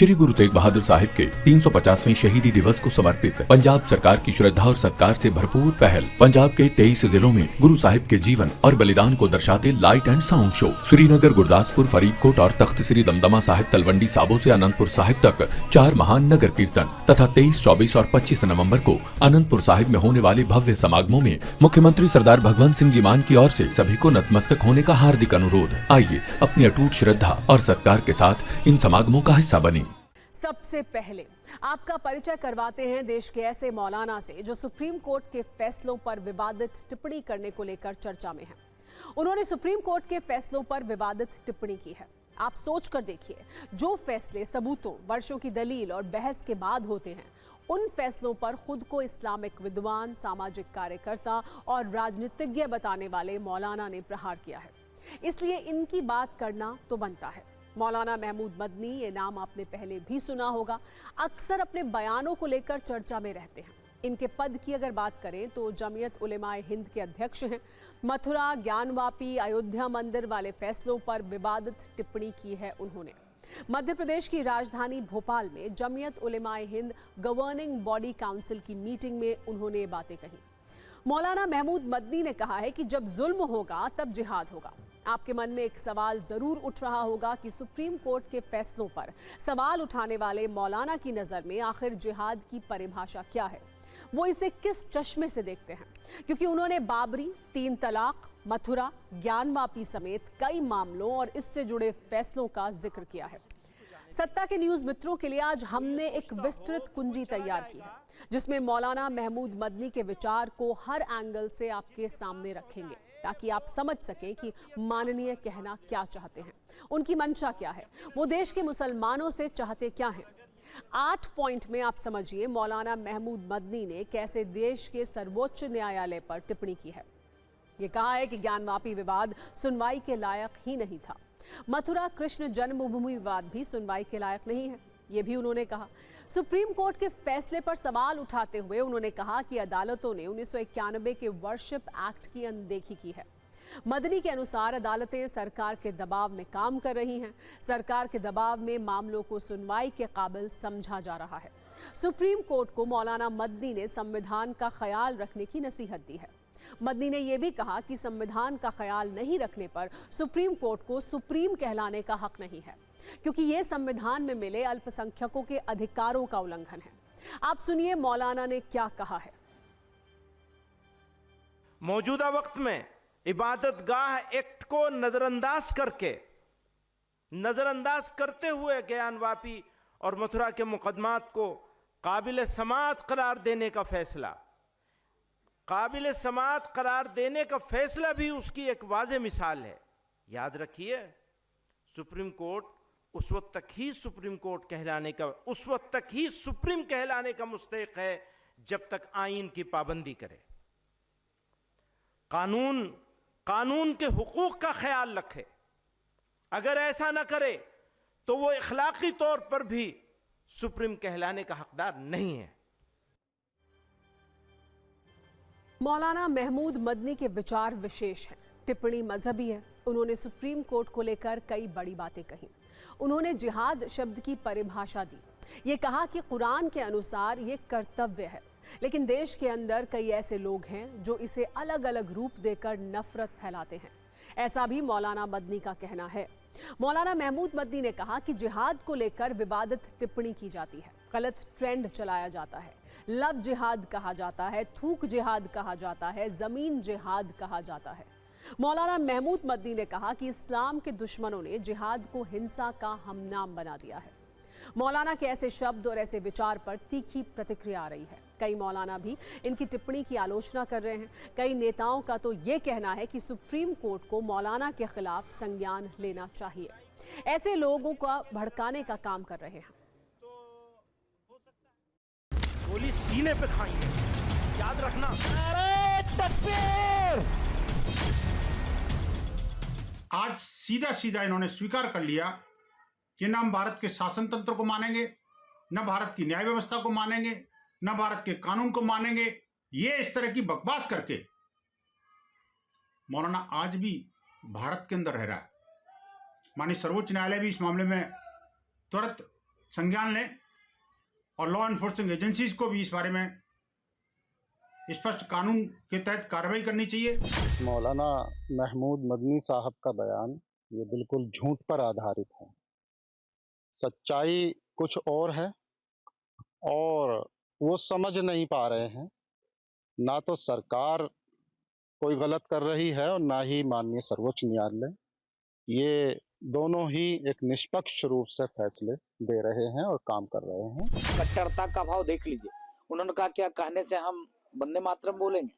श्री गुरु तेग बहादुर साहिब के 350वें शहीदी दिवस को समर्पित पंजाब सरकार की श्रद्धा और सत्कार से भरपूर पहल। पंजाब के 23 जिलों में गुरु साहिब के जीवन और बलिदान को दर्शाते light and sound show Srinagar, Gurdaspur, Faridkot और तख्त श्री दमदमा साहिब, तलवंडी साबो से अनंतपुर साहिब तक 4 महान नगर कीर्तन तथा 23, 24 और 25 नवम्बर को अनंतपुर साहिब में होने वाले भव्य समागमों में मुख्यमंत्री सरदार भगवंत सिंह जी मान की ओर से सभी को नतमस्तक होने का हार्दिक अनुरोध। आइए अपनी अटूट श्रद्धा और सत्कार के साथ इन समागमों का हिस्सा बने। सबसे पहले आपका परिचय करवाते हैं देश के ऐसे मौलाना से जो सुप्रीम कोर्ट के फैसलों पर विवादित टिप्पणी करने को लेकर चर्चा में हैं। उन्होंने सुप्रीम कोर्ट के फैसलों पर विवादित टिप्पणी की है। आप सोच कर देखिए, जो फैसले सबूतों, वर्षों की दलील और बहस के बाद होते हैं, उन फैसलों पर खुद को इस्लामिक विद्वान, सामाजिक कार्यकर्ता और राजनीतिज्ञ बताने वाले मौलाना ने प्रहार किया है। इसलिए इनकी बात करना तो बनता है। मौलाना महमूद मदनी, ये नाम आपने पहले भी सुना होगा, अक्सर अपने बयानों को लेकर चर्चा में रहते हैं। इनके पद की अगर बात करें तो जमीयत उलेमाए हिंद के अध्यक्ष हैं। मथुरा, ज्ञानवापी, अयोध्या मंदिर वाले फैसलों पर विवादित टिप्पणी की है उन्होंने। मध्य प्रदेश की राजधानी भोपाल में Jamiat उलेमाए Hind governing body council की मीटिंग में उन्होंने ये बातें कही। मौलाना महमूद मदनी ने कहा है कि जब जुल्म होगा तब जिहाद होगा। आपके मन में एक सवाल जरूर उठ रहा होगा कि सुप्रीम कोर्ट के फैसलों पर सवाल उठाने वाले मौलाना की नजर में आखिर जिहाद की परिभाषा क्या है, वो इसे किस चश्मे से देखते हैं, क्योंकि उन्होंने बाबरी, 3 तलाक, मथुरा, ज्ञानवापी समेत कई मामलों और इससे जुड़े फैसलों का जिक्र किया है। सत्ता के न्यूज मित्रों के लिए आज हमने एक विस्तृत कुंजी तैयार की है, जिसमें मौलाना महमूद मदनी के विचार को हर एंगल से आपके सामने रखेंगे, ताकि आप समझ सकें कि माननीय कहना क्या चाहते हैं, उनकी मंशा क्या है, वो देश के मुसलमानों से चाहते क्या हैं। 8 पॉइंट में आप समझिए मौलाना महमूद मदनी ने कैसे देश के सर्वोच्च न्यायालय पर टिप्पणी की है। ये कहा है कि ज्ञानवापी विवाद सुनवाई के लायक ही नहीं था। मथुरा कृष्ण जन्मभूमि विवाद भी सुनवाई के लायक नहीं है, ये भी उन्होंने कहा। सुप्रीम कोर्ट के फैसले पर सवाल उठाते हुए उन्होंने कहा कि अदालतों ने 1991 के वर्शिप एक्ट की अनदेखी की है। मदनी के अनुसार अदालतें सरकार के दबाव में काम कर रही हैं। सरकार के दबाव में मामलों को सुनवाई के काबिल समझा जा रहा है। सुप्रीम कोर्ट को मौलाना मदनी ने संविधान का ख्याल रखने की नसीहत दी है। मदनी ने यह भी कहा कि संविधान का ख्याल नहीं रखने पर सुप्रीम कोर्ट को सुप्रीम कहलाने का हक नहीं है, क्योंकि यह संविधान में मिले अल्पसंख्यकों के अधिकारों का उल्लंघन है। आप सुनिए मौलाना ने क्या कहा है। मौजूदा वक्त में इबादत गाह एक्ट को नजरअंदाज करते हुए ज्ञानवापी और मथुरा के मुकदमात को काबिल समाअत करार देने का फैसला भी उसकी एक वाज़े मिसाल है। याद रखिए, सुप्रीम कोर्ट उस वक्त तक ही सुप्रीम कहलाने का मुस्तहिक है जब तक आईन की पाबंदी करे, कानून के हुकूक का ख्याल रखे। अगर ऐसा न करे तो वो इखलाकी तौर पर भी सुप्रीम कहलाने का हकदार नहीं है। मौलाना महमूद मदनी के विचार विशेष हैं, टिप्पणी मजहबी है। उन्होंने सुप्रीम कोर्ट को लेकर कई बड़ी बातें कही। उन्होंने जिहाद शब्द की परिभाषा दी। ये कहा कि कुरान के अनुसार ये कर्तव्य है, लेकिन देश के अंदर कई ऐसे लोग हैं जो इसे अलग अलग रूप देकर नफरत फैलाते हैं। ऐसा भी मौलाना मदनी का कहना है। मौलाना महमूद मदनी ने कहा कि जिहाद को लेकर विवादित टिप्पणी की जाती है, गलत ट्रेंड चलाया जाता है। लव जिहाद कहा जाता है, थूक जिहाद कहा जाता है, जमीन जिहाद कहा जाता है। मौलाना महमूद मदनी ने कहा कि इस्लाम के दुश्मनों ने जिहाद को हिंसा का हमनाम बना दिया है। मौलाना के ऐसे शब्द और ऐसे विचार पर तीखी प्रतिक्रिया आ रही है। कई मौलाना भी इनकी टिप्पणी की आलोचना कर रहे हैं। कई नेताओं का तो ये कहना है कि सुप्रीम कोर्ट को मौलाना के खिलाफ संज्ञान लेना चाहिए। ऐसे लोगों का भड़काने का काम कर रहे हैं। गोली सीने पे खाएंगे, याद रखना। आज सीधा इन्होंने स्वीकार कर लिया कि न हम भारत के शासन तंत्र को मानेंगे, न भारत की न्याय व्यवस्था को मानेंगे, न भारत के कानून को मानेंगे। ये इस तरह की बकवास करके मौलाना आज भी भारत के अंदर रह रहा है। माननीय सर्वोच्च न्यायालय भी इस मामले में त्वरित संज्ञान लें और लॉ एनफोर्सिंग एजेंसीज को भी इस बारे में स्पष्ट कानून के तहत कार्रवाई करनी चाहिए। मौलाना महमूद मदनी साहब का बयान ये बिल्कुल झूठ पर आधारित है। सच्चाई कुछ और है और वो समझ नहीं पा रहे हैं। ना तो सरकार कोई गलत कर रही है और ना ही माननीय सर्वोच्च न्यायालय। ये दोनों ही एक निष्पक्ष रूप से फैसले दे रहे हैं और काम कर रहे हैं। कट्टरता का भाव देख लीजिए। उन्होंने कहा क्या कहने से हम वंदे मातरम बोलेंगे,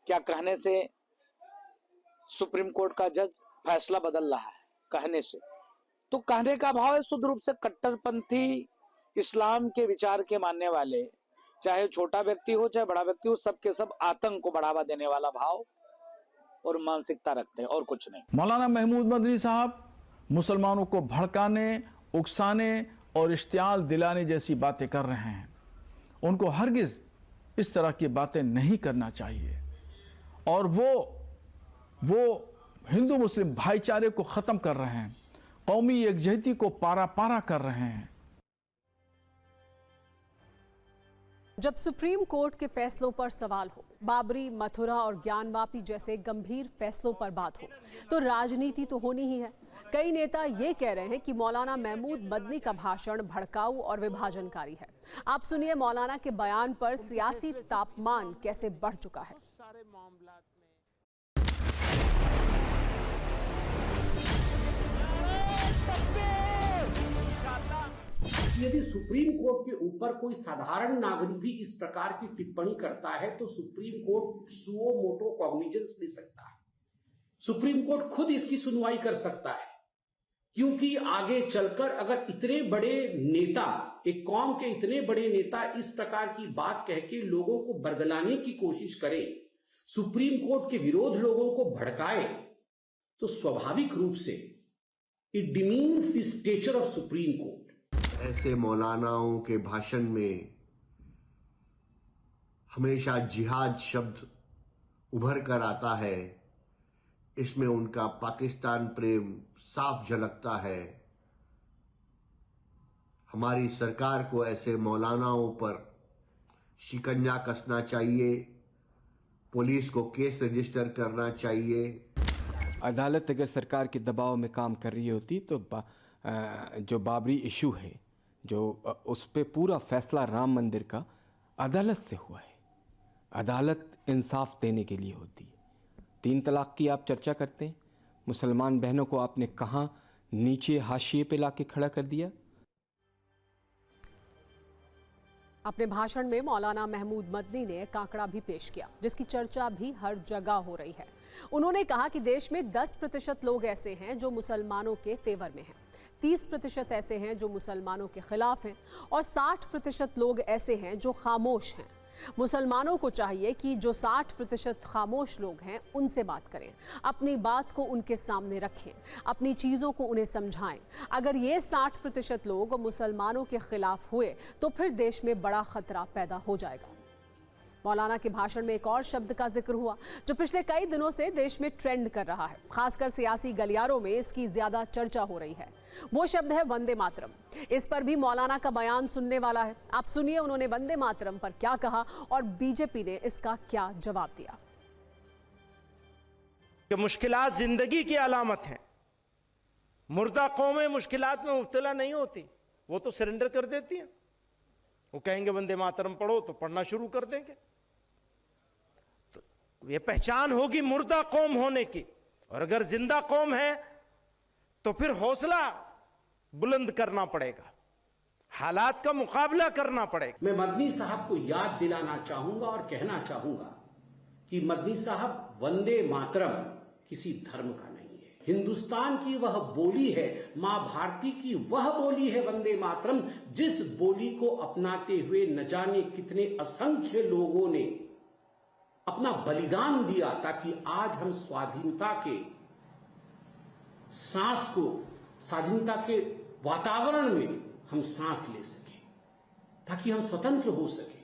क्या कहने से सुप्रीम कोर्ट का जज फैसला बदल रहा है, कहने से तो कहने का भाव है शुद्ध रूप से कट्टरपंथी इस्लाम के विचार के मानने वाले, चाहे छोटा व्यक्ति हो चाहे बड़ा व्यक्ति हो, सबके सब आतंक को बढ़ावा देने वाला भाव और मानसिकता रखते हैं और कुछ नहीं। मौलाना महमूद मदनी साहब मुसलमानों को भड़काने, उकसाने और इश्तियाल दिलाने जैसी बातें कर रहे हैं। उनको हरगिज इस तरह की बातें नहीं करना चाहिए और वो हिंदू मुस्लिम भाईचारे को ख़त्म कर रहे हैं, कौमी एकजहती को पारा पारा कर रहे हैं। जब सुप्रीम कोर्ट के फैसलों पर सवाल हो, बाबरी, मथुरा और ज्ञानवापी जैसे गंभीर फैसलों पर बात हो, तो राजनीति तो होनी ही है। कई नेता ये कह रहे हैं कि मौलाना महमूद मदनी का भाषण भड़काऊ और विभाजनकारी है। आप सुनिए मौलाना के बयान पर सियासी तापमान कैसे बढ़ चुका है। यदि सुप्रीम कोर्ट के ऊपर कोई साधारण नागरिक भी इस प्रकार की टिप्पणी करता है तो supreme court suo motu cognizance ले सकता है। सुप्रीम कोर्ट खुद इसकी सुनवाई कर सकता है, क्योंकि आगे चलकर अगर इतने बड़े नेता, एक कौम के इतने बड़े नेता इस प्रकार की बात कह के लोगों को बरगलाने की कोशिश करें, सुप्रीम कोर्ट के विरोध लोगों को भड़काए, तो स्वाभाविक रूप से it demeans the stature of supreme court. ऐसे मौलानाओं के भाषण में हमेशा जिहाद शब्द उभर कर आता है। इसमें उनका पाकिस्तान प्रेम साफ झलकता है। हमारी सरकार को ऐसे मौलानाओं पर शिकंजा कसना चाहिए, पुलिस को केस रजिस्टर करना चाहिए। अदालत अगर सरकार के दबाव में काम कर रही होती तो जो बाबरी इशू है, जो उस पे पूरा फैसला राम मंदिर का अदालत से हुआ है। अदालत इंसाफ देने के लिए होती है। 3 तलाक की आप चर्चा करते हैं, मुसलमान बहनों को आपने कहाँ नीचे हाशिए पे लाके खड़ा कर दिया। अपने भाषण में मौलाना महमूद मदनी ने एक आंकड़ा भी पेश किया जिसकी चर्चा भी हर जगह हो रही है। उन्होंने कहा कि देश में 10% लोग ऐसे हैं जो मुसलमानों के फेवर में हैं, 30% ऐसे हैं जो मुसलमानों के खिलाफ हैं और 60% लोग ऐसे हैं जो खामोश हैं। मुसलमानों को चाहिए कि जो 60% खामोश लोग हैं उनसे बात करें, अपनी बात को उनके सामने रखें, अपनी चीज़ों को उन्हें समझाएं। अगर ये 60% लोग मुसलमानों के खिलाफ हुए तो फिर देश में बड़ा खतरा पैदा हो जाएगा। मौलाना के भाषण में एक और शब्द का जिक्र हुआ जो पिछले कई दिनों से देश में ट्रेंड कर रहा है, खासकर सियासी गलियारों में इसकी ज्यादा चर्चा हो रही है। वो शब्द है वंदे मातरम। इस पर भी मौलाना का बयान सुनने वाला है। आप सुनिए उन्होंने वंदे मातरम पर क्या कहा और बीजेपी ने इसका क्या जवाब दिया। कि मुश्किलात जिंदगी की अलामत है। मुर्दा कौमें मुश्किलात में मुब्तला नहीं होती, वो तो सरेंडर कर देती हैं। वो कहेंगे वंदे मातरम पढ़ो तो पढ़ना शुरू कर देंगे। तो ये पहचान होगी मुर्दा कौम होने की। और अगर जिंदा कौम है तो फिर हौसला बुलंद करना पड़ेगा, हालात का मुकाबला करना पड़ेगा। मैं मदनी साहब को याद दिलाना चाहूंगा और कहना चाहूंगा कि मदनी साहब वंदे मातरम किसी धर्म का नहीं है। हिंदुस्तान की वह बोली है, मां भारती की वह बोली है वंदे मातरम, जिस बोली को अपनाते हुए न जाने कितने असंख्य लोगों ने अपना बलिदान दिया ताकि आज हम स्वाधीनता के सांस को, स्वाधीनता के वातावरण में हम सांस ले सके, ताकि हम स्वतंत्र हो सके।